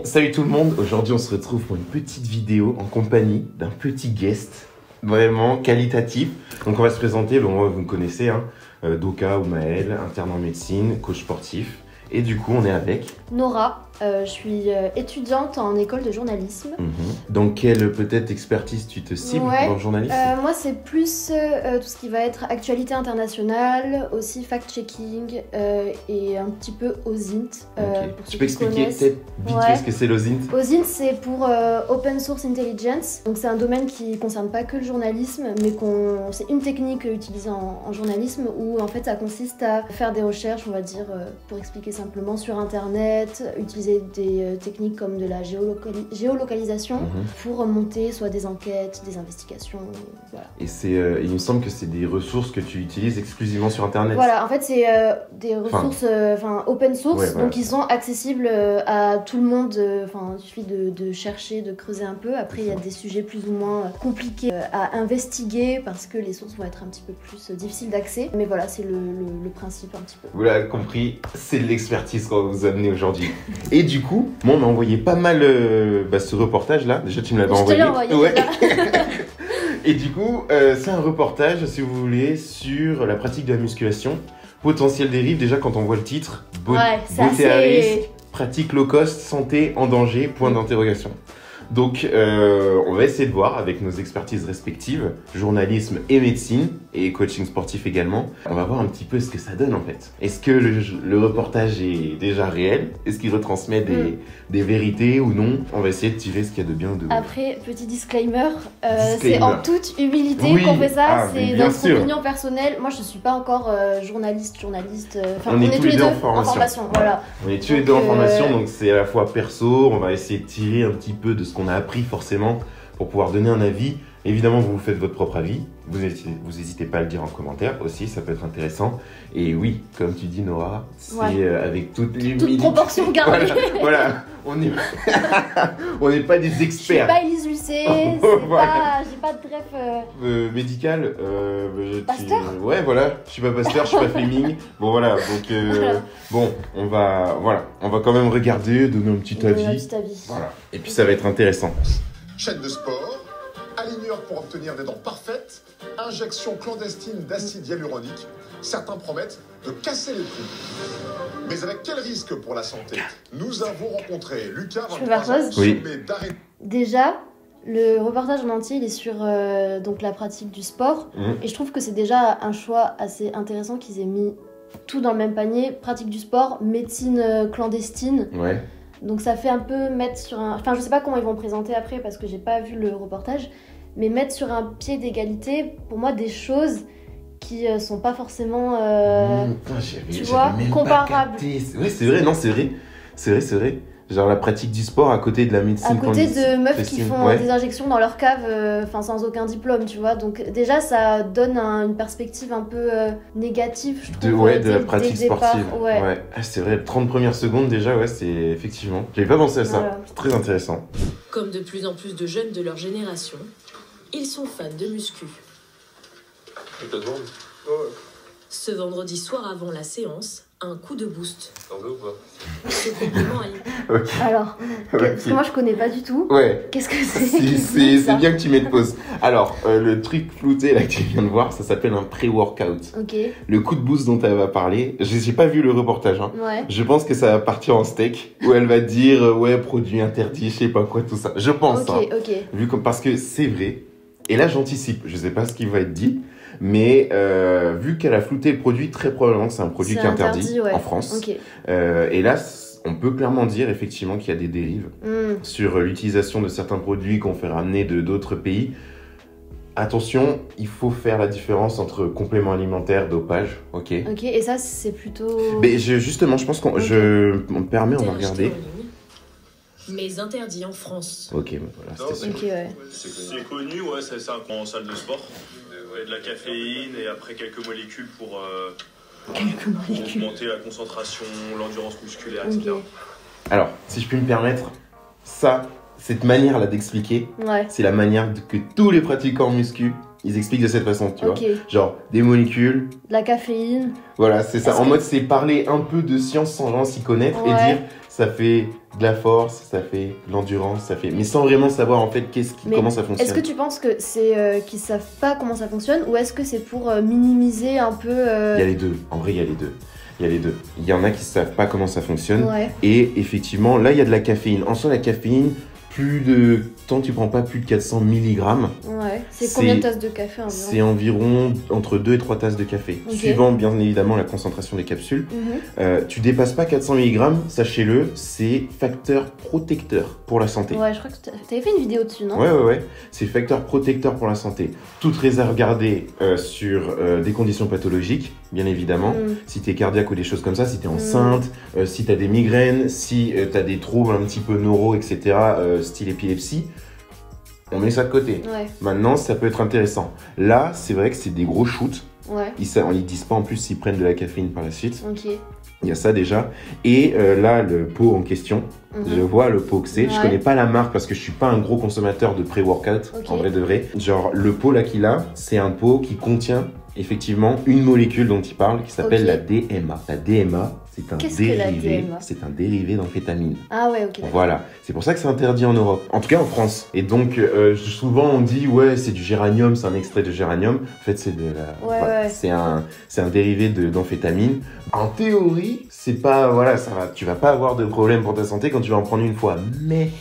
Salut tout le monde, aujourd'hui on se retrouve pour une petite vidéo en compagnie d'un petit guest vraiment qualitatif. Donc on va se présenter, bon, vous me connaissez, hein, Doka ou Maël, interne en médecine, coach sportif. Et du coup on est avec Nora, je suis étudiante en école de journalisme. Dans quelle peut-être expertise tu te cibles dans le journalisme? Moi c'est plus tout ce qui va être actualité internationale, aussi fact-checking et un petit peu OSINT. Tu peux expliquer peut-être vite fait ce que c'est l'OSINT? OSINT c'est pour Open Source Intelligence, donc c'est un domaine qui ne concerne pas que le journalisme, mais c'est une technique utilisée en journalisme où en fait ça consiste à faire des recherches, on va dire, pour expliquer simplement, sur internet, utiliser des techniques comme de la géolocalisation pour monter soit des enquêtes, des investigations, voilà. Et il me semble que c'est des ressources que tu utilises exclusivement sur internet. Voilà, en fait c'est des ressources open source, donc ils sont accessibles à tout le monde, il suffit de chercher, de creuser un peu. Après il y a des sujets plus ou moins compliqués à investiguer parce que les sources vont être un petit peu plus difficiles d'accès, mais voilà, c'est le principe un petit peu. Vous l'avez compris, c'est de l'expertise qu'on va vous amener aujourd'hui. Et du coup, moi on m'a envoyé pas mal ce reportage là, déjà tu me l'avais envoyé. Je te l'ai envoyé. Et du coup, c'est un reportage, si vous voulez, sur la pratique de la musculation. Potentiel dérive, déjà quand on voit le titre, beauté à risque, pratique low cost, santé en danger, point d'interrogation. Donc, on va essayer de voir avec nos expertises respectives, journalisme et médecine, et coaching sportif également. On va voir un petit peu ce que ça donne en fait. Est-ce que le reportage est déjà réel? Est-ce qu'il retransmet des vérités ou non? On va essayer de tirer ce qu'il y a de bien de... Après, petit disclaimer, c'est en toute humilité qu'on fait ça, c'est notre opinion personnelle. Moi je suis pas encore journaliste, on est tous les deux en formation. Voilà. On est tous les deux en formation, donc c'est à la fois perso, on va essayer de tirer un petit peu de ce qu'on a appris forcément pour pouvoir donner un avis. Évidemment, vous faites votre propre avis. Vous n'hésitez pas à le dire en commentaire aussi, ça peut être intéressant. Et oui, comme tu dis Nora, c'est avec toute l'humilité. Toute proportion gardée. Voilà, on n'est pas des experts. Je suis pas Élise Lucet, j'ai pas de bref... médical, pasteur. Ouais, voilà, je suis pas pasteur, je suis pas Fleming. Bon voilà, donc bon, on va quand même regarder, donner un petit avis. Voilà. Et puis ça va être intéressant. Chaîne de sport, aligneur pour obtenir des dents parfaites, injection clandestine d'acide hyaluronique. Certains promettent de casser les prix. Mais avec quel risque pour la santé? Nous avons rencontré Lucas, 23 ans, sommet d'arrêt. Déjà, le reportage en entier, il est sur donc la pratique du sport. Et je trouve que c'est déjà un choix assez intéressant qu'ils aient mis tout dans le même panier. Pratique du sport, médecine clandestine. Ouais. Donc ça fait un peu mettre sur un... Enfin, je sais pas comment ils vont présenter après parce que j'ai pas vu le reportage. Mais mettre sur un pied d'égalité, pour moi, des choses qui sont pas forcément, tu vois, comparables. Ouais, c'est vrai, non, c'est vrai. Genre la pratique du sport à côté de la médecine. À côté de meufs qui font des injections dans leur cave, sans aucun diplôme, tu vois. Donc déjà, ça donne une perspective un peu négative, je trouve. De la pratique sportive. Ouais. Ah, c'est vrai, 30 premières secondes déjà, c'est effectivement. J'avais pas pensé à ça. Voilà. C'est très intéressant. Comme de plus en plus de jeunes de leur génération, ils sont fans de muscu. Ce vendredi soir avant la séance, un coup de boost. T'en veux ou pas? Ce complément Alors, parce que moi je connais pas du tout. Ouais. Qu'est-ce que c'est? C'est bien que tu mettes pause. Alors, le truc flouté là que tu viens de voir, ça s'appelle un pré-workout. Ok. Le coup de boost dont elle va parler, j'ai pas vu le reportage. Hein. Ouais. Je pense que ça va partir en steak, où elle va dire produit interdit, je sais pas quoi, tout ça. Je pense. Ok. Parce que c'est vrai. Et là, j'anticipe. Je sais pas ce qui va être dit. Mais vu qu'elle a flouté le produit, très probablement que c'est un produit qui est interdit en France. Okay. Et là, on peut clairement dire effectivement qu'il y a des dérives sur l'utilisation de certains produits qu'on fait ramener de d'autres pays. Attention, il faut faire la différence entre complément alimentaire, dopage, ok. Ok, et ça c'est plutôt... Mais justement, je pense qu'on on me permet, on va regarder. Mais interdit en France. Ok, voilà, c'était c'est connu, c'est un en salle de sport. De la caféine et après quelques molécules pour augmenter la concentration, l'endurance musculaire, etc. Alors, si je puis me permettre, cette manière-là d'expliquer, c'est la manière que tous les pratiquants muscu ils expliquent de cette façon, tu vois. Genre, des molécules. De la caféine. Voilà, c'est ça. En mode, c'est parler un peu de science sans vraiment s'y connaître et dire ça fait de la force, ça fait de l'endurance, ça fait. Mais sans vraiment savoir en fait comment ça fonctionne. Est-ce que tu penses que c'est qu'ils savent pas comment ça fonctionne ou est-ce que c'est pour minimiser un peu. Il y a les deux. En vrai, il y a les deux. Il y en a qui savent pas comment ça fonctionne. Et effectivement, là, il y a de la caféine. En soi, la caféine, tant tu prends pas plus de 400 mg. Ouais, c'est combien de tasses de café environ? C'est environ entre 2 et 3 tasses de café, suivant bien évidemment la concentration des capsules. Tu dépasses pas 400 mg, sachez-le, c'est facteur protecteur pour la santé. Ouais, je crois que t'avais fait une vidéo dessus, non? Ouais, c'est facteur protecteur pour la santé. Toute réserve gardée sur des conditions pathologiques, bien évidemment. Si t'es cardiaque ou des choses comme ça, si t'es enceinte, si t'as des migraines, si t'as des troubles un petit peu neuro, etc., style épilepsie, on met ça de côté. Maintenant, ça peut être intéressant. Là, c'est vrai que c'est des gros shoots. Ils disent pas en plus s'ils prennent de la caféine par la suite. Il y a ça déjà. Et là, le pot en question, je vois le pot que c'est. Je connais pas la marque parce que je suis pas un gros consommateur de pré-workout, en vrai de vrai. Genre, le pot là qu'il a, c'est un pot qui contient effectivement une molécule dont il parle qui s'appelle la DMA. La DMA, c'est un dérivé d'amphétamine. Ah ouais, ok. Voilà, c'est pour ça que c'est interdit en Europe, en tout cas en France. Et donc souvent on dit ouais c'est du géranium, c'est un extrait de géranium. En fait c'est de la, c'est un dérivé d'amphétamine. En théorie, c'est pas tu vas pas avoir de problème pour ta santé quand tu vas en prendre une fois, mais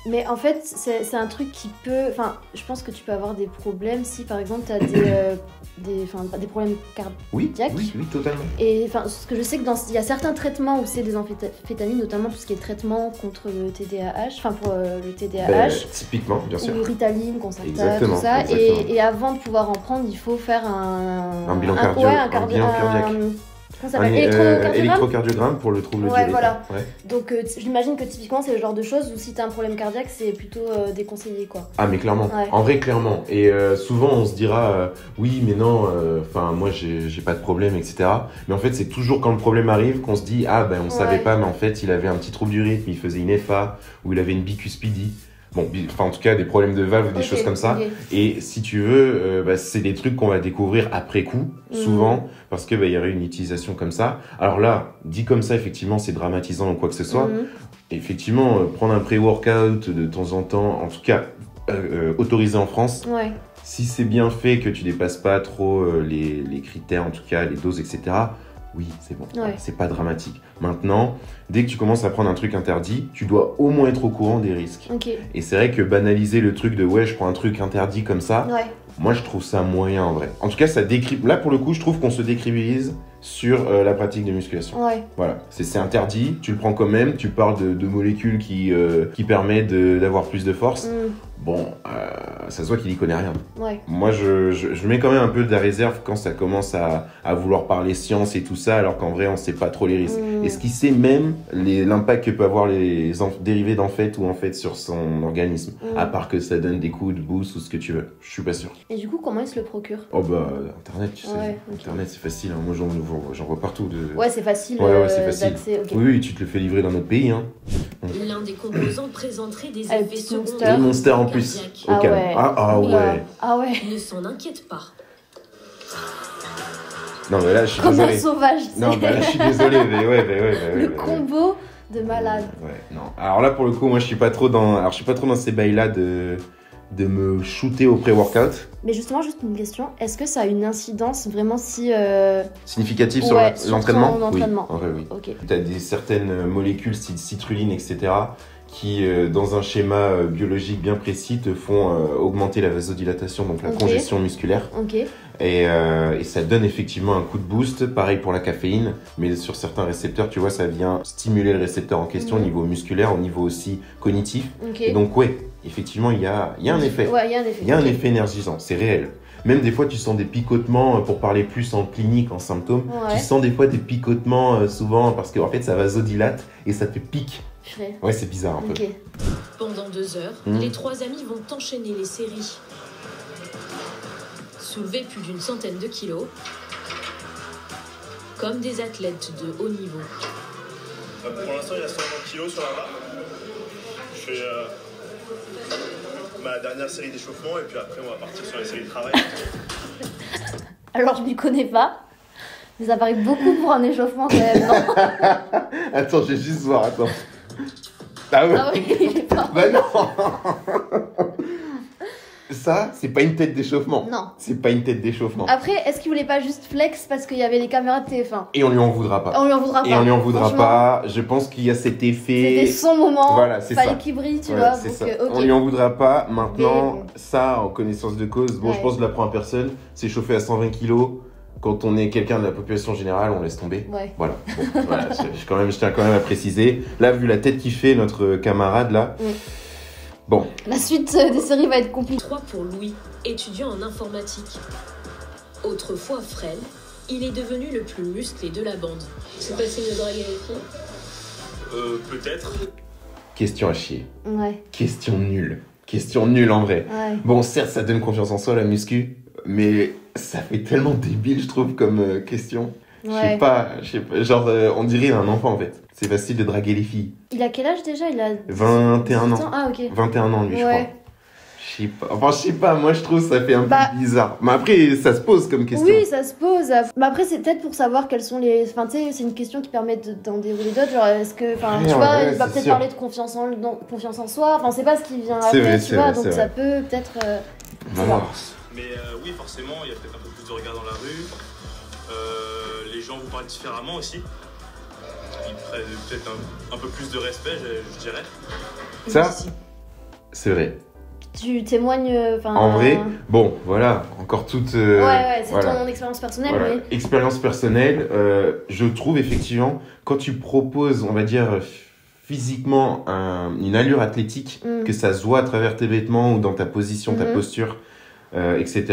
mais en fait, c'est un truc qui peut... Enfin, je pense que tu peux avoir des problèmes si, par exemple, tu as des problèmes cardiaques. Oui, totalement. Et ce que je sais il y a certains traitements où c'est des amphétamines, notamment tout ce qui est traitement contre le TDAH, pour le TDAH. Typiquement, bien sûr. Ou Ritaline, Concerta, tout ça. Et avant de pouvoir en prendre, il faut faire un bilan cardiaque. Ça s'appelle électrocardiogramme pour le trouble du rythme. Voilà. Donc j'imagine que typiquement c'est le genre de choses où si t'as un problème cardiaque c'est plutôt déconseillé quoi. Ah mais clairement, en vrai clairement. Et souvent on se dira oui mais non, moi j'ai pas de problème etc. Mais en fait c'est toujours quand le problème arrive qu'on se dit on savait pas mais en fait il avait un petit trouble du rythme, il faisait une FA ou il avait une bicuspidie. Bon, en tout cas, des problèmes de valve ou des choses comme ça. Et si tu veux, c'est des trucs qu'on va découvrir après coup, souvent, parce que il y aurait une utilisation comme ça. Alors là, dit comme ça, effectivement, c'est dramatisant ou quoi que ce soit. Effectivement, prendre un pré-workout de temps en temps, en tout cas, autorisé en France. Si c'est bien fait, que tu dépasses pas trop les critères, en tout cas, les doses, etc., oui, c'est bon, c'est pas dramatique. Maintenant, dès que tu commences à prendre un truc interdit, tu dois au moins être au courant des risques. Et c'est vrai que banaliser le truc de je prends un truc interdit comme ça, moi je trouve ça moyen en vrai. En tout cas, là pour le coup, je trouve qu'on se décriminalise sur la pratique de musculation. Voilà, c'est interdit, tu le prends quand même, tu parles de molécules qui permettent d'avoir plus de force. Bon, ça se voit qu'il y connaît rien. Moi, je mets quand même un peu de la réserve quand ça commence à vouloir parler science et tout ça, alors qu'en vrai, on sait pas trop les risques. Est-ce qu'il sait même l'impact que peut avoir les dérivés d'amphétamine ou en fait sur son organisme, à part que ça donne des coups de boost ou ce que tu veux. Je suis pas sûr. Et du coup, comment il se le procure? Internet, tu sais. Internet, c'est facile. Hein. Moi, j'en vois partout. C'est facile. C'est facile. Oui, tu te le fais livrer dans notre pays. Hein. L'un des composants présenterait des effets secondaires. Et Monster en plus. Au calme. Ah ouais. Ne s'en inquiète pas. Non mais là je suis comme désolé. Un sauvage. Non bah là je suis désolé mais ouais. Le combo de malade. Non. Alors là pour le coup moi je suis pas trop dans ces bails là de me shooter au pré-workout. Mais justement juste une question, est-ce que ça a une incidence vraiment significative sur l'entraînement? Oui. En vrai oui. Tu as certaines molécules style citrulline etc. qui, dans un schéma biologique bien précis, te font augmenter la vasodilatation, donc la congestion musculaire. Et ça donne effectivement un coup de boost. Pareil pour la caféine, mais sur certains récepteurs, tu vois, ça vient stimuler le récepteur en question au niveau musculaire, au niveau aussi cognitif. Et donc, effectivement, il y a un effet. Il y a un effet énergisant, c'est réel. Même des fois, tu sens des picotements, pour parler plus en clinique, en symptômes. Tu sens des fois des picotements, souvent, parce qu'en fait, ça vasodilate et ça te pique. Ouais, c'est bizarre un peu. Pendant 2 heures, les 3 amis vont enchaîner les séries. Soulever plus d'une centaine de kilos, comme des athlètes de haut niveau. Pour l'instant, il y a 120 kilos sur la barre. Je fais ma dernière série d'échauffement et puis après on va partir sur les séries de travail. Alors je m'y connais pas, mais ça paraît beaucoup pour un échauffement quand même, non? Attends, je vais juste voir, attends. Ah ouais. Ah oui, il est pas... Bah non. Ça, c'est pas une tête d'échauffement. Non. C'est pas une tête d'échauffement. Après, est-ce qu'il voulait pas juste flex parce qu'il y avait les caméras de TF1? Et on lui en voudra pas. On lui en voudra pas. Et on lui en voudra pas. Je pense qu'il y a cet effet. C'était son moment. Voilà, c'est fallait ça. qu'il brille, tu Voilà, vois. c'est Donc, ça. ok. On lui en voudra pas. Maintenant, Mais bon. ça, en connaissance de cause, bon, Ouais. je pense que je l'apprends à personne. S'échauffer à 120 kilos, quand on est quelqu'un de la population générale, on laisse tomber. Ouais. Voilà. Bon, voilà. Je tiens quand même à préciser. Là, vu la tête qu'il fait, notre camarade, là. Oui. Bon. La suite des séries va être compliquée. 3 pour Louis, étudiant en informatique. Autrefois frêle, il est devenu le plus musclé de la bande. C'est facile de draguer les filles? Peut-être. Question à chier. Ouais. Question nulle. Question nulle en vrai. Ouais. Bon, certes, ça donne confiance en soi, la muscu, mais ça fait tellement débile, je trouve, comme question. Je sais pas, genre, on dirait un enfant, en fait. C'est facile de draguer les filles. Il a quel âge déjà? Il a 21 18 ans. Ah, ok. 21 ans, lui, je crois. Ouais. Je sais pas. Enfin, je sais pas, moi, je trouve ça fait un Bah- peu bizarre. Mais après, ça se pose comme question. Oui, ça se pose. Mais après, c'est peut-être pour savoir quelles sont les. Enfin, tu sais, c'est une question qui permet d'en dérouler d'autres. Genre, est-ce que. Enfin, Ouais, tu vois, ouais, il va c'est peut-être sûr. parler de confiance en soi. Enfin, c'est pas ce qui vient C'est après, vrai, tu c'est vois. vrai, Donc, c'est ça vrai. peut peut-être. On va voir. Mais oui, forcément, il y a peut-être un peu plus de regard dans la rue. Les gens vous parlent différemment aussi. Ils prennent peut-être un peu plus de respect, je dirais. Ça, c'est vrai. Tu témoignes. Enfin. En vrai, bon, voilà, encore toute... Ouais, c'est voilà. ton expérience personnelle, Voilà. mais. Expérience personnelle, je trouve effectivement, quand tu proposes, on va dire, physiquement une allure athlétique, Mm. que ça se voit à travers tes vêtements ou dans ta position, ta Mhm. posture, etc.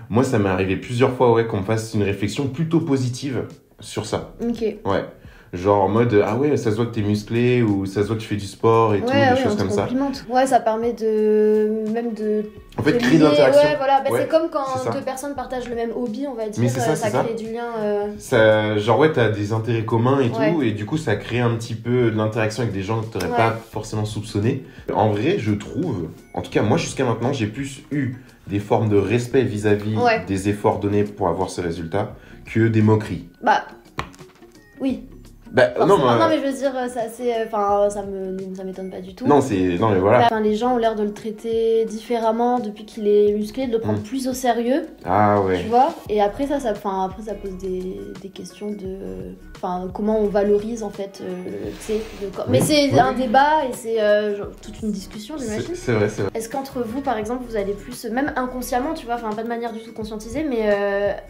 Moi, ça m'est arrivé plusieurs fois, ouais, qu'on me fasse une réflexion plutôt positive sur ça. Ok. Ouais. Genre en mode, ah ouais, ça se voit que t'es musclé, ou ça se voit que tu fais du sport et tout, des choses on te comme ça. complimente. Ouais, ça permet de. Même de. En fait, de créer de lier, l'interaction. Ouais, voilà. Bah, Ouais, c'est comme quand c'est ça. deux personnes partagent le même hobby, on va dire. Mais c'est ça, c'est ça. crée du lien. Ça, genre ouais, t'as des intérêts communs et Ouais. tout, et du coup ça crée un petit peu de l'interaction avec des gens que t'aurais Ouais. pas forcément soupçonné. En vrai, je trouve, en tout cas moi jusqu'à maintenant, j'ai plus eu des formes de respect vis-à-vis Ouais. des efforts donnés pour avoir ces résultats que des moqueries. Bah. Oui. Bah non, Forcément. mais, Non, mais je veux dire, ça c'est. Enfin, ça m'étonne pas du tout. non, mais voilà. Enfin, les gens ont l'air de le traiter différemment depuis qu'il est musclé, de le prendre plus au sérieux, Ah tu ouais. vois. Et après ça pose des questions de. Enfin, comment on valorise en fait, tu sais, le corps. Mais Oui, c'est oui. un débat et c'est genre, toute une discussion, j'imagine. C'est vrai, c'est vrai. Est-ce qu'entre vous, par exemple, vous allez plus, même inconsciemment, tu vois, enfin pas de manière du tout conscientisée, mais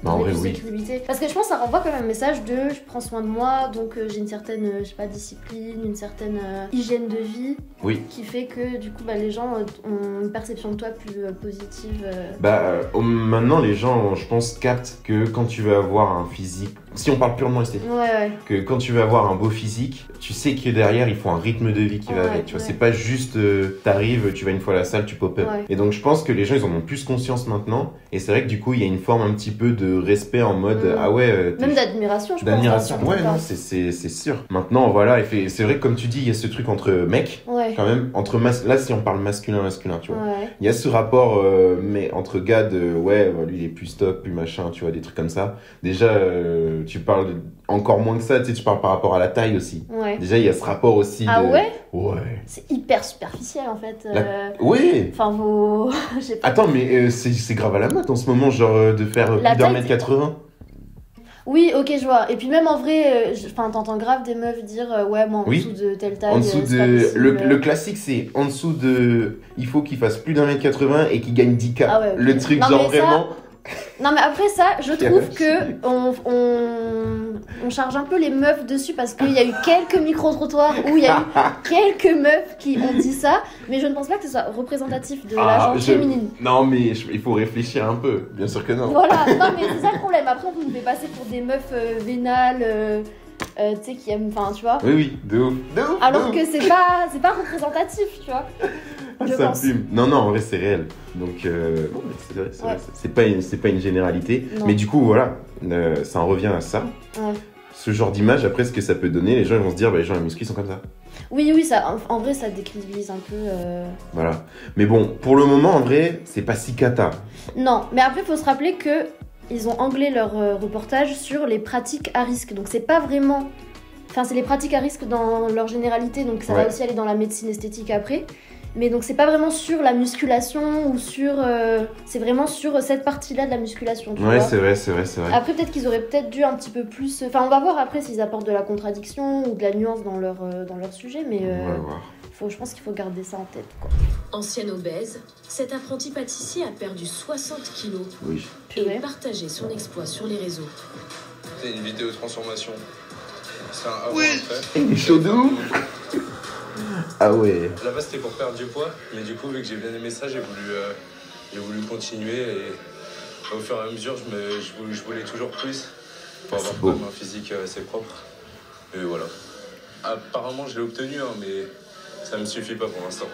Bah, en vous vrai, allez plus oui. d'équilibrité. Parce que je pense que ça renvoie quand même un message de je prends soin de moi, donc j'ai une certaine, je sais pas, discipline, une certaine hygiène de vie, Oui. qui fait que du coup, bah, les gens ont une perception de toi plus positive. Maintenant les gens, je pense, captent que quand tu veux avoir un physique, si on parle purement esthétique, Ouais. que quand tu veux avoir un beau physique, tu sais que derrière il faut un rythme de vie qui va Ouais, avec. Tu vois, ouais. c'est pas juste t'arrives, tu vas une fois à la salle, tu pop-up. Ouais. Et donc je pense que les gens ils en ont plus conscience maintenant. Et c'est vrai que du coup il y a une forme un petit peu de respect en mode ah ouais. T'es- Même d'admiration, je pense. d'admiration. hein, sur Ouais, ton non, corps. c'est sûr. Maintenant voilà, c'est vrai que comme tu dis, il y a ce truc entre mecs, Ouais. quand même, entre là si on parle masculin, tu vois. Ouais. Il y a ce rapport mais entre gars de ouais, lui il est plus stock, plus machin, tu vois, des trucs comme ça. Déjà, tu parles encore moins que ça, tu sais, tu parles par rapport à la taille aussi. Ouais. Déjà, il y a ce rapport aussi Ah de... ouais? Ouais. C'est hyper superficiel en fait. Ouais. Enfin, vos. Je sais pas. Attends, mais c'est grave à la mode en ce moment, genre de faire La plus d'un taille, mètre 80. Oui, ok, je vois. Et puis même en vrai, t'entends grave des meufs dire ouais, moi en Oui. dessous de telle taille. En dessous c'est pas de... possible. Le classique, c'est en dessous de... Il faut qu'il fasse plus d'un mètre 80 et qu'il gagne 10K. Ah ouais, ok. Le truc, Non, genre mais ça- vraiment... Non, mais après ça, je Quelle trouve vache. que on charge un peu les meufs dessus parce qu'il y a eu quelques micro-trottoirs où il y a eu quelques meufs qui ont dit ça, mais je ne pense pas que ce soit représentatif de la gente féminine. Non, mais il faut réfléchir un peu. Bien sûr que non. Voilà, non, mais c'est ça le problème. Après, on nous fait passer pour des meufs vénales, tu sais, qui aiment. Enfin, tu vois. Oui, de ouf. De ouf. Alors de que ouf. c'est pas représentatif, tu vois. Je Ça pense. fume. Non, en vrai, c'est réel. Donc, bon, c'est vrai, c'est Ouais. vrai. C'est pas une généralité. Non. Mais du coup, voilà, ça en revient à ça. Ouais. ce genre d'image, après, ce que ça peut donner, les gens ils vont se dire, bah, les gens à muscu, ils sont comme ça. Oui, ça, en vrai, ça décrédibilise un peu. Voilà. Mais bon, pour le moment, en vrai, c'est pas si cata. Non, mais après, il faut se rappeler que ils ont anglais leur reportage sur les pratiques à risque. Donc, c'est pas vraiment. Enfin, c'est les pratiques à risque dans leur généralité, donc ça va aussi aller dans la médecine esthétique après. Mais donc, c'est pas vraiment sur la musculation ou sur. C'est vraiment sur cette partie-là de la musculation. Tu vois. C'est vrai. Après, peut-être qu'ils auraient peut-être dû un petit peu plus. Enfin, on va voir après s'ils apportent de la contradiction ou de la nuance dans leur sujet, mais. On va voir. Je pense qu'il faut garder ça en tête, quoi. Ancienne obèse, cet apprenti pâtissier a perdu 60 kilos et partagé son exploit sur les réseaux. C'est une vidéo de transformation. C'est un avant après. Et chaud de ouf. Ah ouais. À la base, c'était pour perdre du poids, mais du coup, vu que j'ai bien aimé ça, j'ai voulu continuer et au fur et à mesure, je voulais toujours plus pour avoir un physique assez propre. Et voilà. Apparemment, je l'ai obtenu, hein, mais ça me suffit pas pour l'instant.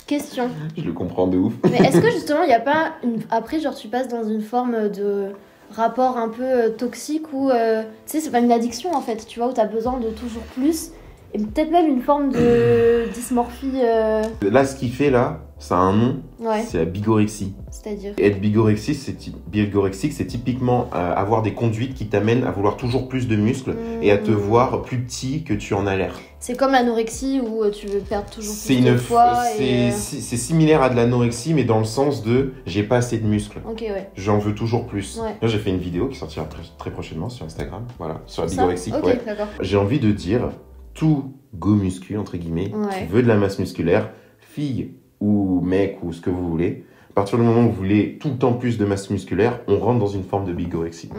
Question. Je le comprends de ouf. Mais est-ce que justement, il n'y a pas après, genre, tu passes dans une forme de rapport un peu toxique où, tu sais, c'est pas une addiction en fait, tu vois, où t'as besoin de toujours plus. Et peut-être même une forme de dysmorphie. Là, ce qu'il fait là, ça a un nom, c'est la bigorexie. C'est-à-dire être bigorexique, c'est typiquement avoir des conduites qui t'amènent à vouloir toujours plus de muscles et à te voir plus petit que tu en as l'air. C'est comme l'anorexie où tu veux perdre toujours plus de poids. C'est similaire à de l'anorexie, mais dans le sens de j'ai pas assez de muscles. Ok, ouais. J'en veux toujours plus. Ouais. Là, j'ai fait une vidéo qui sortira très prochainement sur Instagram, voilà, sur la bigorexie. Ok, d'accord. J'ai envie de dire tout go muscu, entre guillemets, qui veut de la masse musculaire, fille ou mec ou ce que vous voulez, à partir du moment où vous voulez tout le temps plus de masse musculaire, on rentre dans une forme de bigorexie.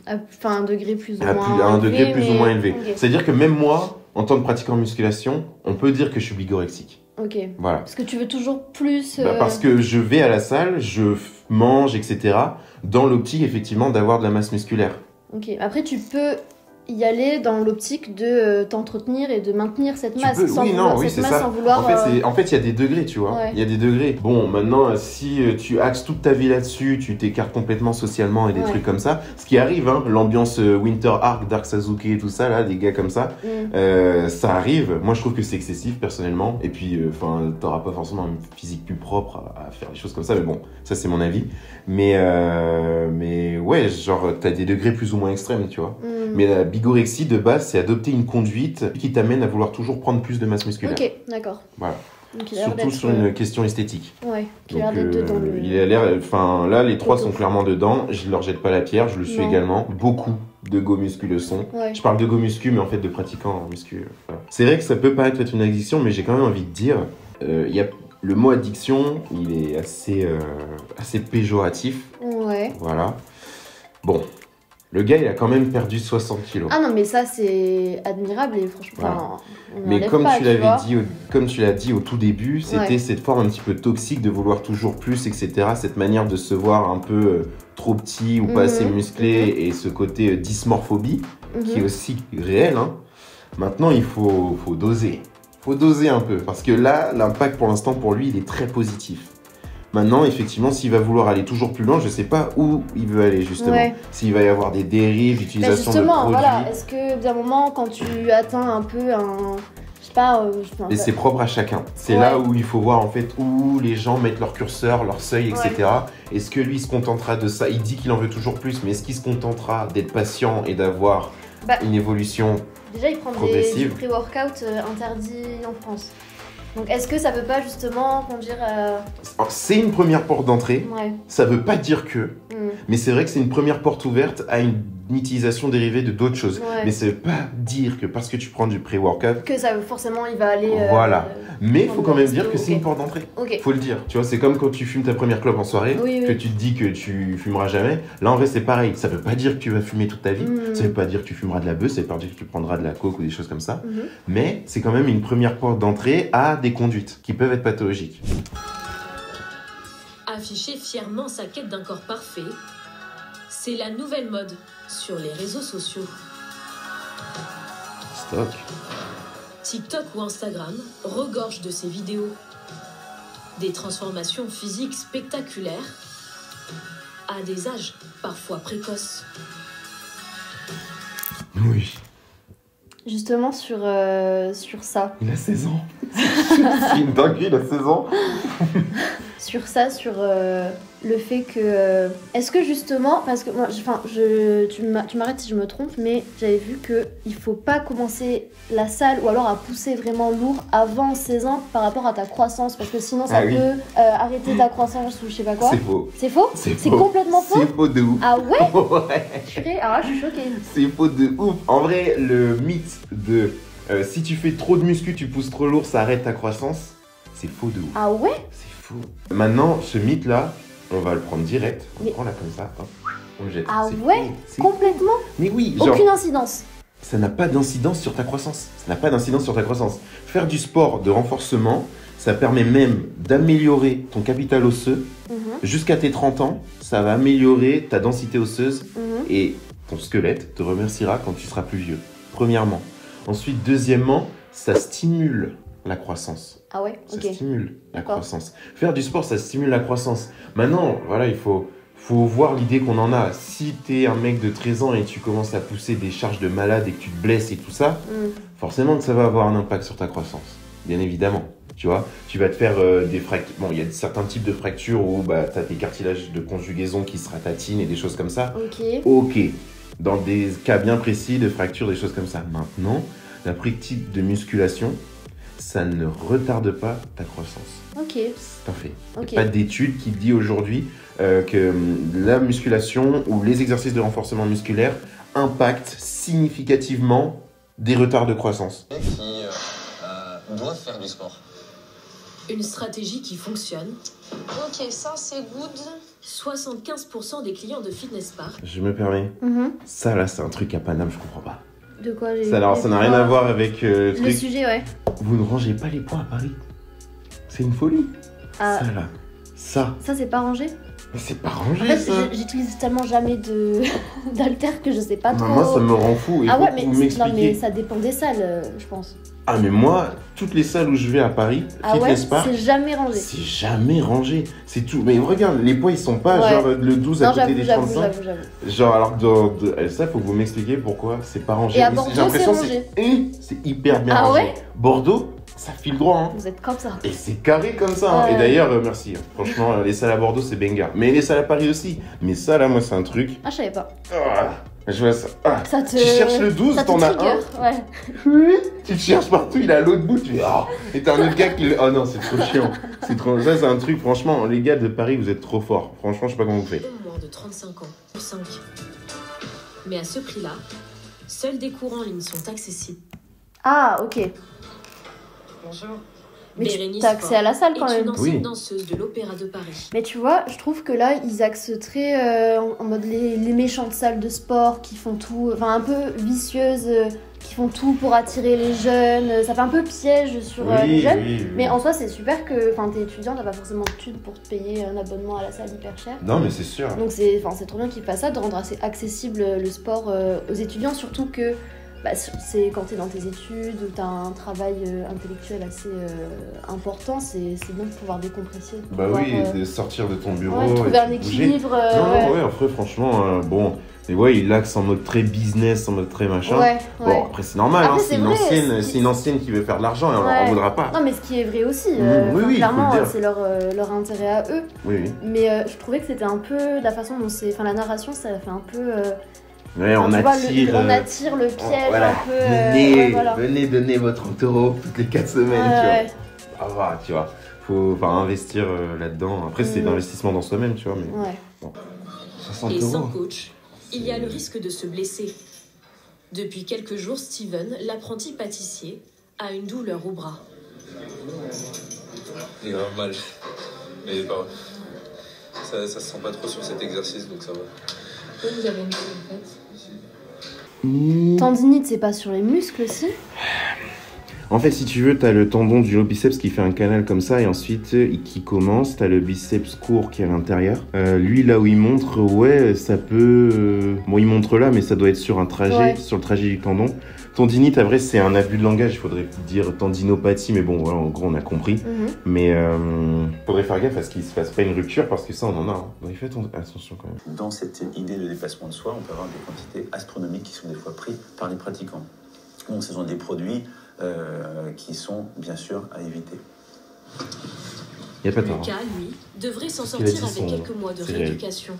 Enfin, un degré plus ou moins élevé. À un degré plus ou moins élevé. Okay. C'est-à-dire que même moi, en tant que pratiquant en musculation, on peut dire que je suis bigorexique. Ok. Voilà. Parce que tu veux toujours plus... parce que je vais à la salle, je mange, etc. dans l'optique, effectivement, d'avoir de la masse musculaire. Ok. Après, tu peux y aller dans l'optique de t'entretenir et de maintenir cette masse sans vouloir... En fait, il y a des degrés, tu vois. Il y a des degrés. Bon, maintenant, si tu axes toute ta vie là-dessus, tu t'écartes complètement socialement et des trucs comme ça, ce qui arrive, hein, l'ambiance Winter Arc, Dark Sasuke et tout ça, là, des gars comme ça, ça arrive. Moi, je trouve que c'est excessif, personnellement. Et puis, t'auras pas forcément un physique plus propre à faire des choses comme ça, mais bon, ça, c'est mon avis. Mais ouais, genre, t'as des degrés plus ou moins extrêmes, tu vois. Mais la bigorexie, de base, c'est adopter une conduite qui t'amène à vouloir toujours prendre plus de masse musculaire. Ok, d'accord. Voilà. Donc, surtout sur une question esthétique. Ouais, qui a l'air d'être dedans. Il a l'air, enfin là, les trois sont clairement dedans. Je leur jette pas la pierre, je le suis également. Beaucoup de go muscu le sont. Ouais. Je parle de go muscu, mais en fait de pratiquants en muscu. Voilà. C'est vrai que ça peut paraître être une addiction, mais j'ai quand même envie de dire, le mot addiction, il est assez péjoratif. Ouais. Voilà. Bon. Le gars, il a quand même perdu 60 kilos. Ah non, mais ça, c'est admirable et franchement... Voilà. Mais comme tu l'as dit au tout début, c'était cette forme un petit peu toxique de vouloir toujours plus, etc. Cette manière de se voir un peu trop petit ou pas assez musclé et ce côté dysmorphobie qui est aussi réel. Hein. Maintenant, il faut doser. Il faut doser un peu parce que là, l'impact pour l'instant, pour lui, il est très positif. Maintenant, effectivement, s'il va vouloir aller toujours plus loin, je sais pas où il veut aller, justement. Ouais. S'il va y avoir des dérives, d'utilisation de produits... voilà. Est-ce que, d'un moment, quand tu atteins un peu un... Je sais pas... Mais c'est propre à chacun. C'est là où il faut voir, en fait, où les gens mettent leur curseur, leur seuil, etc. Est-ce que lui, il se contentera de ça? Il dit qu'il en veut toujours plus, mais est-ce qu'il se contentera d'être patient et d'avoir une évolution déjà, il prend des pré-workout interdits en France. Donc, est-ce que ça veut pas justement conduire à... C'est une première porte d'entrée. Ouais. Ça veut pas dire que. Mais c'est vrai que c'est une première porte ouverte à une utilisation dérivée de d'autres choses. Ouais. Mais ça veut pas dire que parce que tu prends du pré-workout... Que ça forcément, il va aller... Voilà. Mais il faut quand même dire que c'est une porte d'entrée. Faut le dire. Tu vois, c'est comme quand tu fumes ta première clope en soirée, que tu te dis que tu fumeras jamais. Là, en vrai, c'est pareil. Ça veut pas dire que tu vas fumer toute ta vie. Ça veut pas dire que tu fumeras de la beuh. Ça veut pas dire que tu prendras de la coke ou des choses comme ça. Mais c'est quand même une première porte d'entrée à des conduites qui peuvent être pathologiques. Afficher fièrement sa quête d'un corps parfait, c'est la nouvelle mode sur les réseaux sociaux. Stock. TikTok ou Instagram regorgent de ces vidéos. Des transformations physiques spectaculaires à des âges parfois précoces. Oui. Justement sur ça. Il a 16 ans. C'est une dinguerie, il a 16 ans. Sur ça, sur le fait que... Est-ce que justement, parce que moi, tu m'arrêtes si je me trompe, mais j'avais vu qu'il faut pas commencer la salle ou alors à pousser vraiment lourd avant 16 ans par rapport à ta croissance, parce que sinon ça peut arrêter ta croissance ou je sais pas quoi. C'est faux. C'est faux? C'est complètement faux? C'est faux de ouf. Ah ouais? Ouais. Alors là, je suis choquée. C'est faux de ouf. En vrai, le mythe de si tu fais trop de muscu, tu pousses trop lourd, ça arrête ta croissance, c'est faux de ouf. Ah ouais? C'est faux. Maintenant, ce mythe-là, on va le prendre direct. On prend là comme ça, hop, on le jette. Ah C'est ouais? faux. Complètement? Mais oui, genre... Aucune incidence. Ça n'a pas d'incidence sur ta croissance. Ça n'a pas d'incidence sur ta croissance. Faire du sport de renforcement, ça permet même d'améliorer ton capital osseux. Jusqu'à tes 30 ans, ça va améliorer ta densité osseuse et ton squelette te remerciera quand tu seras plus vieux. Premièrement. Ensuite, deuxièmement, ça stimule la croissance. Ah ouais? Ok. Ça stimule la croissance. Faire du sport, ça stimule la croissance. Maintenant, voilà, il faut voir l'idée qu'on en a. Si t'es un mec de 13 ans et tu commences à pousser des charges de malade et que tu te blesses et tout ça, forcément que ça va avoir un impact sur ta croissance. Bien évidemment. Tu vois, tu vas te faire des fractures. Bon, il y a certains types de fractures où tu as tes cartilages de conjugaison qui se ratatinent et des choses comme ça. Ok. Dans des cas bien précis de fractures, des choses comme ça. Maintenant, la pratique de musculation, ça ne retarde pas ta croissance. Ok. C'est un fait. Il n'y a pas d'étude qui dit aujourd'hui que la musculation ou les exercices de renforcement musculaire impactent significativement des retards de croissance. Qui doit faire du sport. Une stratégie qui fonctionne. Ok, ça c'est good. 75% des clients de Fitness Park. Je me permets. Ça là, c'est un truc à Paname, je comprends pas. De quoi ça n'a rien à voir avec le sujet, ouais. Vous ne rangez pas les points à Paris. C'est une folie. Ça là. Ça c'est pas rangé? Mais c'est pas rangé, en fait, ça. J'utilise tellement jamais d'haltères que je sais pas trop. Moi, ça me rend fou. Il faut que vous m'expliquiez. Non, mais ça dépend des salles, je pense. Ah, mais moi, toutes les salles où je vais à Paris, Fitness Park, c'est jamais rangé. C'est jamais rangé. C'est tout. Mais regarde, les poids, ils sont pas genre le 12 à côté des 35. J'avoue. Genre, alors ça, faut que vous m'expliquiez pourquoi c'est pas rangé. Et à Bordeaux, c'est rangé. C'est hyper bien rangé. Ouais, Bordeaux, ça file droit. Hein. Vous êtes comme ça. Et c'est carré comme ça. Hein. Et d'ailleurs, merci. Franchement, les salles à Bordeaux, c'est banger. Mais les salles à Paris aussi. Mais ça, là, moi, c'est un truc. Ah, je savais pas. Je vois ça. Tu cherches le 12, t'en as un. Ouais. Tu te cherches partout, il est à l'autre bout. Tu fais, et t'as un autre gars qui... Oh non, c'est trop chiant. Ça, c'est un truc, franchement, les gars de Paris, vous êtes trop forts. Franchement, je sais pas comment vous faites. Moins de 35 ans, 5. Mais à ce prix-là, seuls des cours en ligne sont accessibles. Ah, ok. Bonjour. Mais t'as accès à la salle quand même. Une ancienne danseuse de l'Opéra de Paris. Mais tu vois, je trouve que là, ils axent très en mode les méchantes salles de sport qui font tout, enfin un peu vicieuses, qui font tout pour attirer les jeunes. Ça fait un peu piège sur les jeunes. Oui. Mais en soi, c'est super que, enfin, t'es étudiant, t'as pas forcément de thunes pour te payer un abonnement à la salle hyper cher. Non, mais c'est sûr. Donc c'est trop bien qu'ils fassent ça, de rendre assez accessible le sport aux étudiants, surtout que. C'est quand tu es dans tes études ou tu as un travail intellectuel assez important, c'est bien de pouvoir décompresser. De sortir de ton bureau. Ouais, trouver un équilibre. Après, franchement, bon. Mais il axe en mode très business, en mode très machin. Bon, après, c'est normal, après, c'est une ancienne qui veut faire de l'argent et on leur en voudra pas. Non, mais ce qui est vrai aussi. Clairement, c'est leur intérêt à eux. Mais je trouvais que c'était un peu la façon dont c'est. Enfin, la narration, ça fait un peu. On attire le piège un peu. Venez donner votre euro toutes les 4 semaines, tu vois. Faut investir là-dedans. Après, c'est l'investissement dans soi-même, tu vois. Mais bon, 60 Et euros. sans coach, il y a le risque de se blesser. Depuis quelques jours, Steven, l'apprenti pâtissier, a une douleur au bras. J'ai grave mal. Mais bah, ça se sent pas trop sur cet exercice, donc ça va. Pourquoi vous avez mal en fait? Tendinite, c'est pas sur les muscles aussi? En fait, si tu veux, t'as le tendon du biceps qui fait un canal comme ça et ensuite qui commence. T'as le biceps court qui est à l'intérieur. Lui, là où il montre, ouais, ça peut... Bon, il montre là, mais ça doit être sur un trajet, sur le trajet du tendon. Tendinite, à vrai, c'est un abus de langage. Il faudrait dire tendinopathie, mais bon, voilà, en gros, on a compris. Mais faudrait faire gaffe à ce qu'il se fasse pas une rupture parce que ça, on en a. Hein. Donc, faites attention quand même. Dans cette idée de dépassement de soi, on peut avoir des quantités astronomiques qui sont des fois prises par les pratiquants. Donc, ce sont des produits qui sont bien sûr à éviter. Il n'y a pas de temps. Lucas, lui, devrait s'en sortir avec quelques mois de rééducation.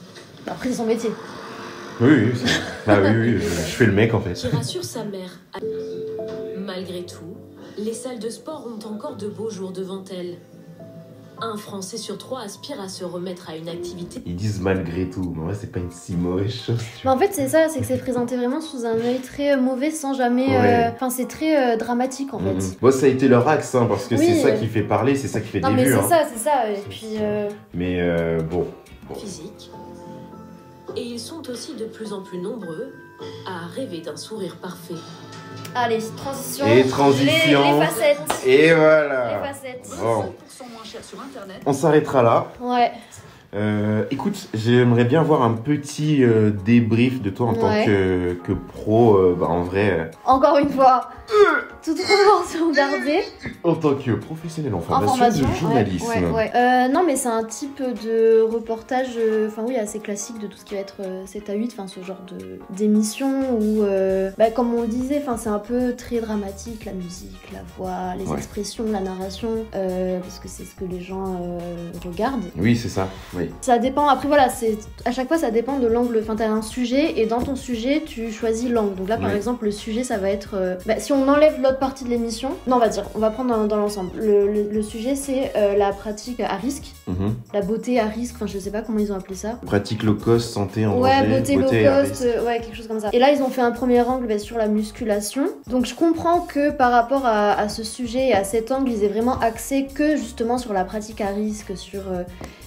Après, c'est son métier. Oui, je fais le mec en fait. Qui rassure sa mère. Malgré tout, les salles de sport ont encore de beaux jours devant elles. Un Français sur 3 aspire à se remettre à une activité. Ils disent malgré tout, mais en vrai c'est pas une si mauvaise chose. Mais en fait c'est ça, c'est que c'est présenté vraiment sous un œil très mauvais sans jamais... Enfin c'est très dramatique en fait. Bon ça a été leur axe hein, parce que c'est ça qui fait parler, c'est ça qui fait des vues. Non mais c'est ça, et puis... Mais bon. Physique. Et ils sont aussi de plus en plus nombreux à rêver d'un sourire parfait. Allez, transition. Et transition. Les facettes. Et voilà. Les facettes. Bon. On s'arrêtera là. Ouais. Écoute, j'aimerais bien avoir un petit débrief de toi en tant que pro, en vrai. Encore une fois, toute proportion gardée. En tant que professionnel en formation de journalisme. Non, mais c'est un type de reportage, assez classique de tout ce qui va être 7 à 8, ce genre d'émission où, comme on le disait, c'est un peu très dramatique, la musique, la voix, les expressions, la narration, parce que c'est ce que les gens regardent. Oui, c'est ça. Oui. Ça dépend, après voilà, à chaque fois ça dépend de l'angle, t'as un sujet et dans ton sujet tu choisis l'angle. Donc là par exemple le sujet ça va être, si on enlève l'autre partie de l'émission, on va prendre dans l'ensemble. Le sujet c'est la pratique à risque, la beauté à risque, je sais pas comment ils ont appelé ça. Pratique low cost, santé en danger. Ouais, beauté low cost, quelque chose comme ça. Et là ils ont fait un premier angle sur la musculation. Donc je comprends que par rapport à ce sujet et à cet angle ils aient vraiment axé que justement sur la pratique à risque, sur...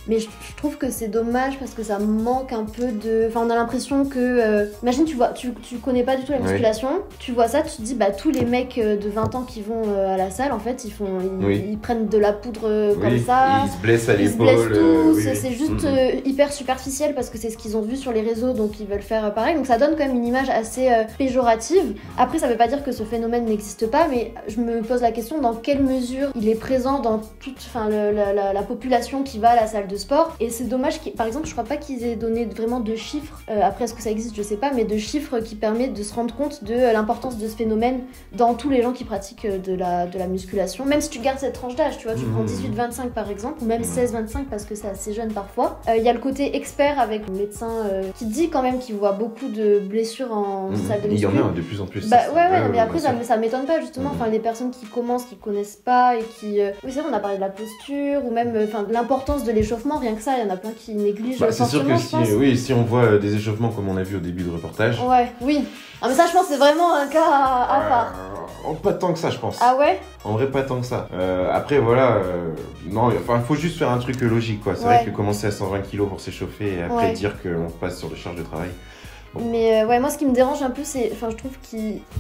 Mais je trouve que c'est dommage parce que ça manque un peu de... on a l'impression que... Imagine, tu connais pas du tout la musculation, tu vois ça, tu te dis, tous les mecs de 20 ans qui vont à la salle, en fait, ils prennent de la poudre comme ça. Ils se blessent à l'épaule. Ils se blessent tous, c'est juste hyper superficiel parce que c'est ce qu'ils ont vu sur les réseaux, donc ils veulent faire pareil. Donc ça donne quand même une image assez péjorative. Après, ça veut pas dire que ce phénomène n'existe pas, mais je me pose la question dans quelle mesure il est présent dans toute la population qui va à la salle de sport. Et c'est dommage, par exemple, je crois pas qu'ils aient donné vraiment de chiffres, après est-ce que ça existe, je sais pas, mais de chiffres qui permettent de se rendre compte de l'importance de ce phénomène dans tous les gens qui pratiquent de la musculation. Même si tu gardes cette tranche d'âge, tu vois, tu prends 18-25 par exemple, ou même 16-25 parce que c'est assez jeune parfois. Il y a le côté expert avec le médecin qui dit quand même qu'il voit beaucoup de blessures en salle de muscu. Il y en a de plus en plus. Mais après ça m'étonne pas justement, les personnes qui commencent, qui connaissent pas et qui... Oui c'est vrai, on a parlé de la posture ou même de l'importance de l'échauffement, rien que ça, il y en a plein qui négligent. C'est sûr que si on voit des échauffements comme on a vu au début de reportage... Oui. Ah mais ça je pense que c'est vraiment un cas à part. Pas tant que ça je pense. Ah ouais? En vrai pas tant que ça. Après voilà, faut juste faire un truc logique quoi. C'est vrai que commencer à 120 kg pour s'échauffer et après dire qu'on passe sur des charges de travail... Bon. Mais moi ce qui me dérange un peu c'est, je trouve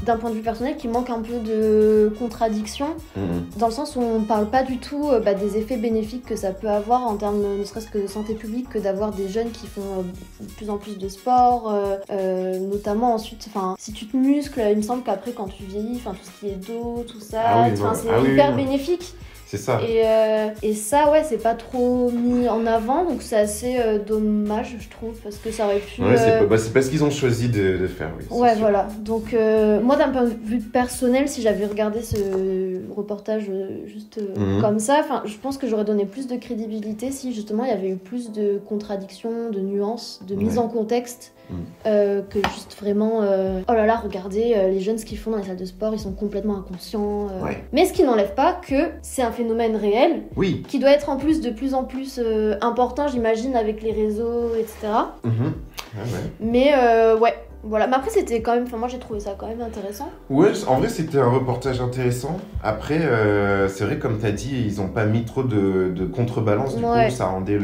d'un point de vue personnel qu'il manque un peu de contradiction dans le sens où on parle pas du tout des effets bénéfiques que ça peut avoir en termes ne serait-ce que de santé publique, que d'avoir des jeunes qui font de plus en plus de sport, notamment ensuite, si tu te muscles, il me semble qu'après quand tu vieillis, tout ce qui est dos, tout ça, c'est hyper bénéfique. C'est ça. Et ça, c'est pas trop mis en avant, donc c'est assez dommage, je trouve, parce que ça aurait pu... c'est parce qu'ils ont choisi de faire, oui. Voilà. Donc, moi, d'un point de vue personnel, si j'avais regardé ce reportage juste comme ça, je pense que j'aurais donné plus de crédibilité si, justement, il y avait eu plus de contradictions, de nuances, de mise en contexte, que juste vraiment... oh là là, regardez, les jeunes, ce qu'ils font dans les salles de sport, ils sont complètement inconscients. Mais ce qui n'enlève pas que c'est un phénomène réel, qui doit être en plus de plus en plus important, j'imagine, avec les réseaux, etc. Mais voilà, mais après c'était quand même, moi j'ai trouvé ça quand même intéressant. Ouais, en vrai c'était un reportage intéressant. Après, c'est vrai comme t'as dit, ils ont pas mis trop de contrebalance, du coup ça rendait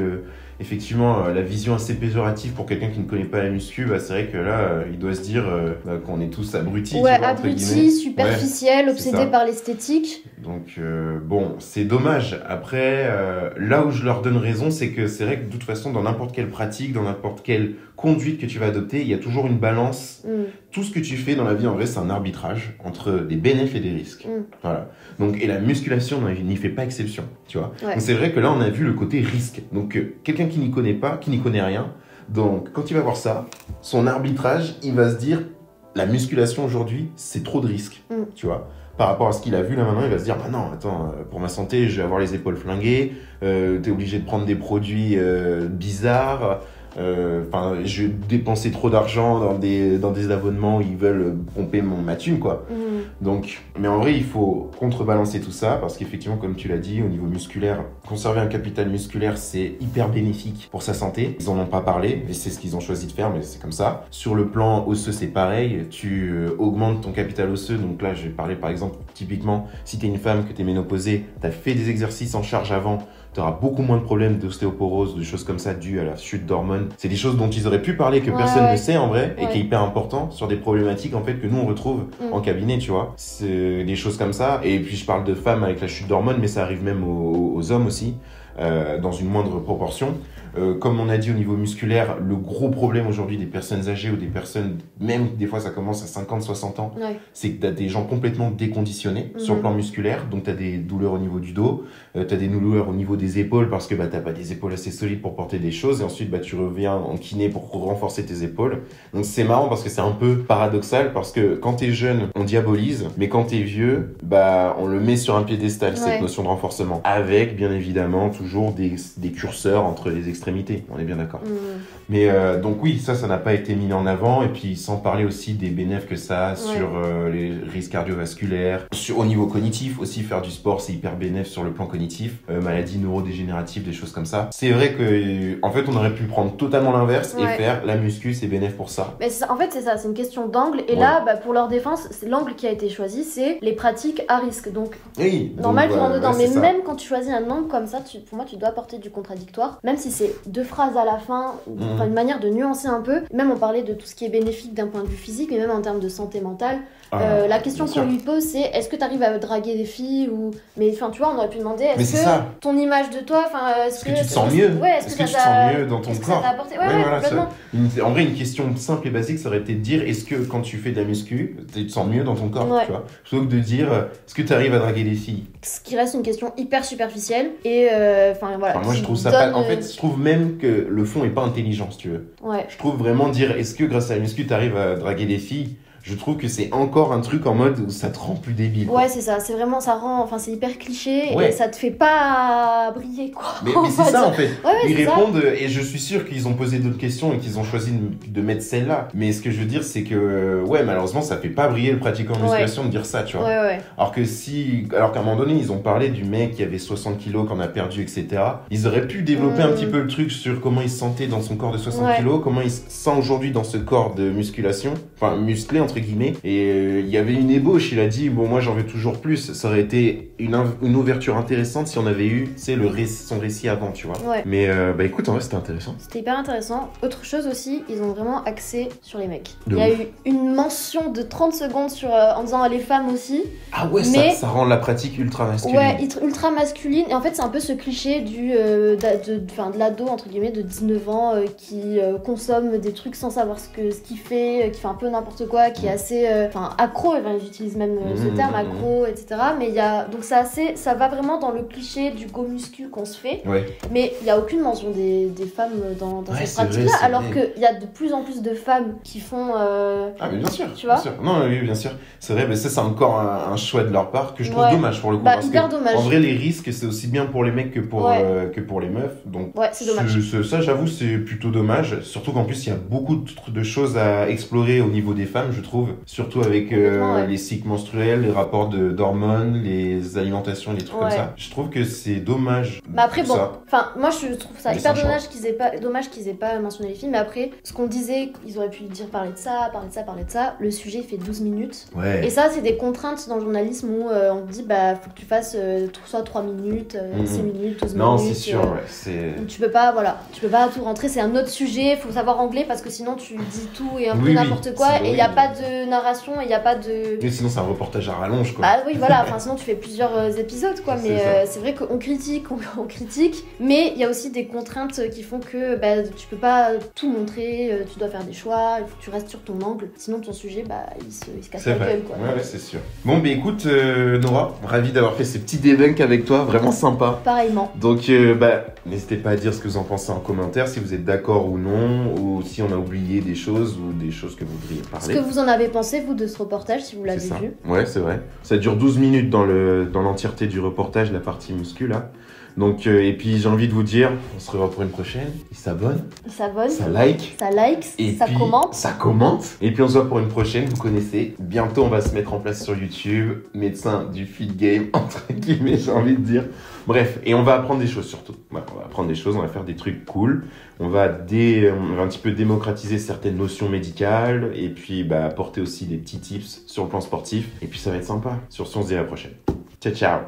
effectivement la vision assez péjorative pour quelqu'un qui ne connaît pas la muscu, bah, c'est vrai que là, il doit se dire qu'on est tous abrutis. Ouais, tu vois, abrutis, superficiels, obsédés par l'esthétique. Donc bon, c'est dommage. Après, là où je leur donne raison, c'est que c'est vrai que de toute façon, dans n'importe quelle pratique, dans n'importe quelle conduite que tu vas adopter, il y a toujours une balance. Tout ce que tu fais dans la vie, en vrai, c'est un arbitrage entre des bénéfices et des risques. Voilà. Donc, et la musculation n'y fait pas exception, tu vois. Ouais. Donc c'est vrai que là, on a vu le côté risque. Donc quelqu'un qui n'y connaît pas, qui n'y connaît rien, donc quand il va voir ça, son arbitrage, il va se dire, la musculation aujourd'hui, c'est trop de risques, tu vois. Par rapport à ce qu'il a vu là maintenant, il va se dire, bah non, attends, pour ma santé, je vais avoir les épaules flinguées, t'es obligé de prendre des produits bizarres, je vais dépenser trop d'argent dans des abonnements où ils veulent pomper ma thune, quoi. Donc, mais en vrai, il faut contrebalancer tout ça parce qu'effectivement, comme tu l'as dit, au niveau musculaire, conserver un capital musculaire, c'est hyper bénéfique pour sa santé. Ils en ont pas parlé, et c'est ce qu'ils ont choisi de faire, mais c'est comme ça. Sur le plan osseux, c'est pareil. Tu augmentes ton capital osseux. Donc là, je vais parler par exemple, typiquement, si t'es une femme, que t'es ménopausée, t'as fait des exercices en charge avant, tu auras beaucoup moins de problèmes d'ostéoporose, de choses comme ça dues à la chute d'hormones. C'est des choses dont ils auraient pu parler que personne ne sait en vrai et qui est hyper important sur des problématiques en fait que nous on retrouve en cabinet, tu vois. C'est des choses comme ça. Et puis je parle de femmes avec la chute d'hormones, mais ça arrive même aux hommes aussi, dans une moindre proportion. Comme on a dit au niveau musculaire, le gros problème aujourd'hui des personnes âgées ou des personnes, même des fois ça commence à 50-60 ans, c'est que tu as des gens complètement déconditionnés sur le plan musculaire. Donc tu as des douleurs au niveau du dos, tu as des douleurs au niveau des épaules parce que bah, tu n'as pas des épaules assez solides pour porter des choses. Et ensuite bah, tu reviens en kiné pour renforcer tes épaules. Donc c'est marrant parce que c'est un peu paradoxal parce que quand tu es jeune, on diabolise, mais quand tu es vieux, bah, on le met sur un piédestal, cette notion de renforcement. Avec bien évidemment toujours des curseurs entre les extrémités. On est bien d'accord. Mais donc oui, ça n'a pas été mis en avant. Et puis sans parler aussi des bénéfices que ça a sur les risques cardiovasculaires, au niveau cognitif aussi, faire du sport c'est hyper bénéfique sur le plan cognitif, maladies neurodégénératives, des choses comme ça. C'est vrai que en fait on aurait pu prendre totalement l'inverse et faire la muscu c'est bénéfique pour ça. Mais en fait c'est ça, c'est une question d'angle. Et là bah, pour leur défense, l'angle qui a été choisi c'est les pratiques à risque. Donc normal qu'ils rentrent dedans. Mais même quand tu choisis un angle comme ça, pour moi tu dois apporter du contradictoire, même si c'est 2 phrases à la fin, une manière de nuancer un peu. Même on parlait de tout ce qui est bénéfique d'un point de vue physique, mais même en termes de santé mentale. La question qu'on lui pose c'est est-ce que tu arrives à draguer des filles ou... Mais enfin tu vois, on aurait pu demander est-ce que ton image de toi, est-ce que tu te sens mieux, est-ce que tu te sens mieux dans ton corps, complètement. En vrai une question simple et basique ça aurait été de dire est-ce que quand tu fais de la muscu tu te sens mieux dans ton corps, tu vois, plutôt que de dire est-ce que tu arrives à draguer des filles, ce qui reste une question hyper superficielle et voilà. Moi je trouve ça en fait je trouve même que le fond est pas intelligent si tu veux. Je trouve vraiment dire est-ce que grâce à la muscu tu arrives à draguer des filles, je trouve que c'est encore un truc en mode où ça te rend plus débile. Ouais, c'est ça. C'est vraiment, ça rend, c'est hyper cliché et ça te fait pas briller, quoi. Mais c'est ça, en fait. Ils répondent et je suis sûr qu'ils ont posé d'autres questions et qu'ils ont choisi de mettre celle-là. Mais ce que je veux dire, c'est que, malheureusement, ça fait pas briller le pratiquant en musculation de dire ça, tu vois. Alors qu'à un moment donné, ils ont parlé du mec qui avait 60 kilos, qu'on a perdu, etc. Ils auraient pu développer un petit peu le truc sur comment il se sentait dans son corps de 60 kilos, comment il se sent aujourd'hui dans ce corps de musculation, musclé, entre guillemets, et il y avait une ébauche, il a dit bon moi j'en veux toujours plus, ça aurait été une ouverture intéressante si on avait eu son récit avant, tu vois. Mais écoute, en vrai c'était intéressant. C'était hyper intéressant. Autre chose aussi, ils ont vraiment axé sur les mecs. Il y a eu une mention de 30 secondes en disant les femmes aussi. Ah ouais, mais ça rend la pratique ultra masculine. Ouais, ultra masculine, et en fait c'est un peu ce cliché de l'ado entre guillemets de 19 ans qui consomme des trucs sans savoir ce qu'il fait, qui fait un peu n'importe quoi, qui est assez accro, ils utilisent même ce terme accro, etc. Mais donc ça va vraiment dans le cliché du go muscu qu'on se fait, mais il n'y a aucune mention des femmes dans cette pratique-là, alors qu'il y a de plus en plus de femmes qui font... Ah mais bien sûr, tu vois, bien sûr. Non, oui, bien sûr, c'est vrai, mais ça c'est encore un choix de leur part que je trouve dommage pour le coup, parce hyper que, dommage. En vrai les risques c'est aussi bien pour les mecs que pour les meufs, donc c'est dommage. Ça j'avoue c'est plutôt dommage, surtout qu'en plus il y a beaucoup de choses à explorer au niveau des femmes, je trouve. Surtout avec les cycles menstruels, les rapports d'hormones, les alimentations, les trucs comme ça. Je trouve que c'est dommage. Bah après, bon, enfin, moi je trouve ça hyper dommage qu'ils aient pas mentionné les films. Mais après, ce qu'on disait, ils auraient pu dire parler de ça. Le sujet fait 12 minutes. Ouais. Et ça, c'est des contraintes dans le journalisme où on te dit, bah, faut que tu fasses soit 3 minutes, 6 minutes, 12 minutes. Non, c'est sûr, tu peux pas tout rentrer. C'est un autre sujet, faut savoir anglais parce que sinon tu dis tout et un peu n'importe quoi. Et il n'y a pas de narration, et il n'y a pas de. Mais sinon, c'est un reportage à rallonge, quoi. Bah oui, voilà, enfin, sinon tu fais plusieurs épisodes, quoi. Mais c'est vrai qu'on critique, mais il y a aussi des contraintes qui font que bah, tu peux pas tout montrer, tu dois faire des choix, il faut que tu restes sur ton angle, sinon ton sujet, bah, il se casse la gueule, quoi. Ouais, c'est sûr. Bon, bah écoute, Nora, ravi d'avoir fait ces petits debunks avec toi, vraiment sympa. Pareillement. Donc, bah, n'hésitez pas à dire ce que vous en pensez en commentaire, si vous êtes d'accord ou non, ou si on a oublié des choses, ou des choses que vous voudriez parler. Ce que vous en avez pensé, vous, de ce reportage, si vous l'avez vu. Ouais, c'est vrai. Ça dure 12 minutes dans l'entièreté du reportage, la partie muscu, là. Donc, et puis j'ai envie de vous dire, on se revoit pour une prochaine. Il s'abonne. Ça like. Et ça puis, commente. Ça commente. Et puis on se voit pour une prochaine, vous connaissez. Bientôt, on va se mettre en place sur YouTube. Médecin du fit game, entre guillemets, j'ai envie de dire. Bref, et on va apprendre des choses surtout. Voilà, on va apprendre des choses, on va faire des trucs cool. On va un petit peu démocratiser certaines notions médicales. Et puis, bah, apporter aussi des petits tips sur le plan sportif. Et puis ça va être sympa. Sur ce, on se dit à la prochaine. Ciao, ciao.